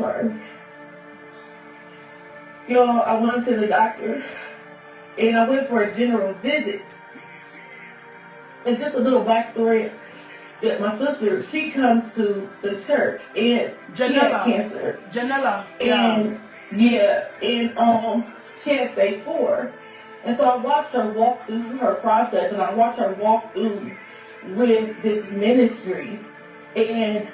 sorry. Y'all, I went to the doctor, and I went for a general visit. And just a little backstory, that my sister, she comes to the church, and she had cancer. Janella. And, and she had stage 4. And so I watched her walk through her process, and I watched her walk through with this ministry, and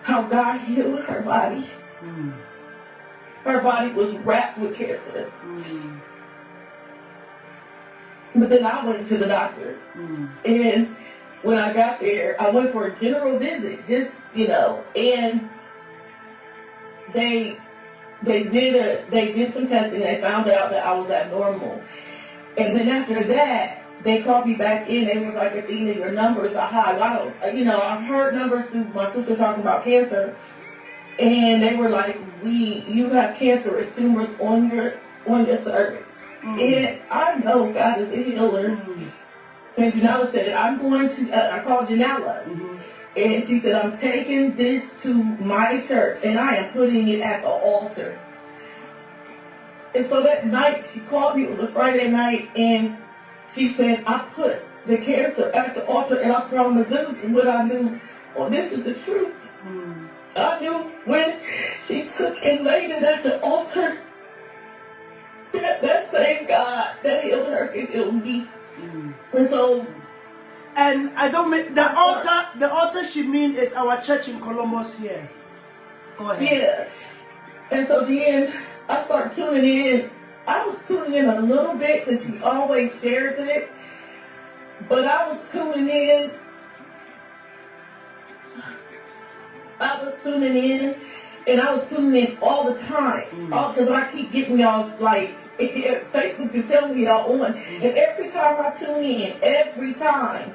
how God healed her body. Mm. Her body was wrapped with cancer. Mm. But then I went to the doctor. Mm. And when I got there, I went for a general visit, just, and they did some testing, and they found out that I was abnormal. And then after that, they called me back in. They was like, Athena, your numbers are high. Well, I've heard numbers through my sister talking about cancer. And they were like, you have cancerous tumors on your cervix. Mm. And I know God is a healer. Mm. And Janella said, I called Janella. Mm-hmm. And she said, I'm taking this to my church, and I am putting it at the altar. And so that night, she called me. It was a Friday night, and she said, I put the cancer at the altar, and I promise this is what I knew. Well, this is the truth. Mm. I knew when she took and laid it at the altar, that same God that healed her can heal me. Mm. And so, and I don't make the altar. The altar she means is our church in Columbus here. Go ahead. Yeah. And so then I started tuning in. I was tuning in a little bit because she always shares it. But I was tuning in. And I was tuning in all the time. Because I keep getting y'all's, Facebook just telling me y'all on. And every time I tune in, every time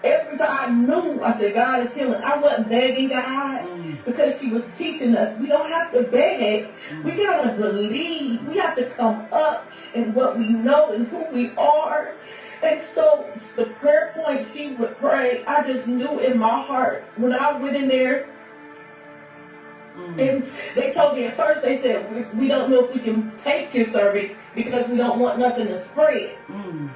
I knew, I said, God is healing. I wasn't begging God because she was teaching us. We don't have to beg. We got to believe. We have to come up in what we know and who we are. And so the prayer point she would pray, I just knew in my heart when I went in there. And they told me at first, they said, we don't know if we can take your cervix because we don't want nothing to spread. And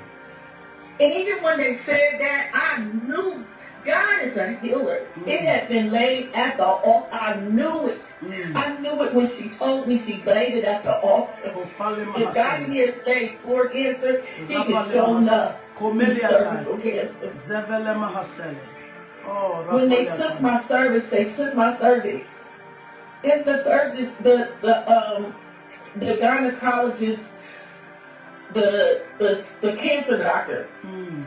even when they said that, I knew God is a healer. It had been laid at the altar. I knew it. I knew it when she told me she laid it at the altar. If God can get stage 4 cancer, he can show up cervical cancer. When they took my cervix, And the surgeon, the gynecologist, the cancer doctor,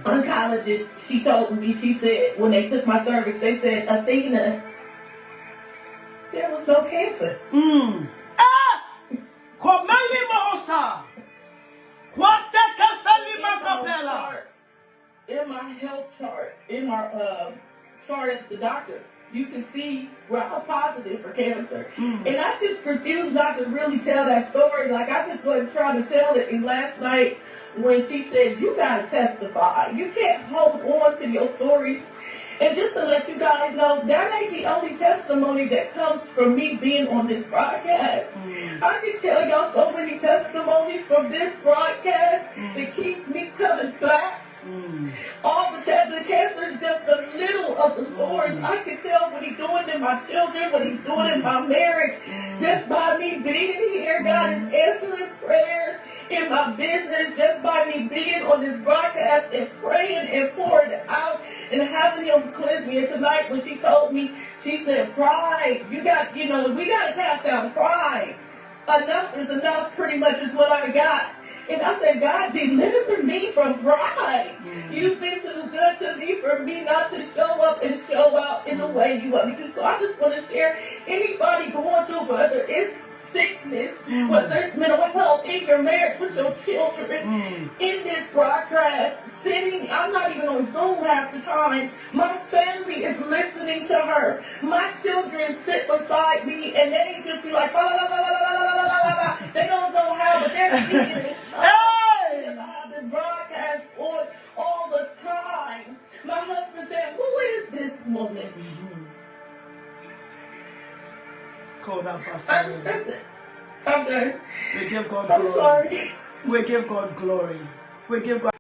oncologist, she told me, she said, when they took my cervix, they said, Athena, there was no cancer. In my health chart, in my chart at the doctor, you can see where I was positive for cancer. And I just refused not to really tell that story. Like, I just wasn't trying to tell it. And last night, when she said, you got to testify. You can't hold on to your stories. And just to let you guys know, that ain't the only testimony that comes from me being on this broadcast. I can tell y'all so many testimonies from this broadcast that keeps me coming back. All the cancer is just a little of the stories. I can tell what he's doing in my children, what he's doing in my marriage. Just by me being here, God is answering prayers in my business. Just by me being on this broadcast and praying and pouring it out and having him cleanse me. And tonight when she told me, she said, pride, we got to cast down pride. Enough is enough, pretty much is what I got. And I said, God, deliver me from pride. You've been too good to me for me not to show up and show out in the way you want me to. So I just want to share, anybody going through, whether it's sickness, whether it's mental health, in your marriage with your children, in this broadcast, sitting, I'm not even on Zoom half the time. My family is listening to her. My children sit beside me and they just be like, la, la, la, la, la, la, la, la, la. They don't know how, but they're speaking in tongues. I have the broadcast on all the time. My husband said, who is this woman? That's it. I'm done. We give God I'm glory. sorry. We give God glory. We give God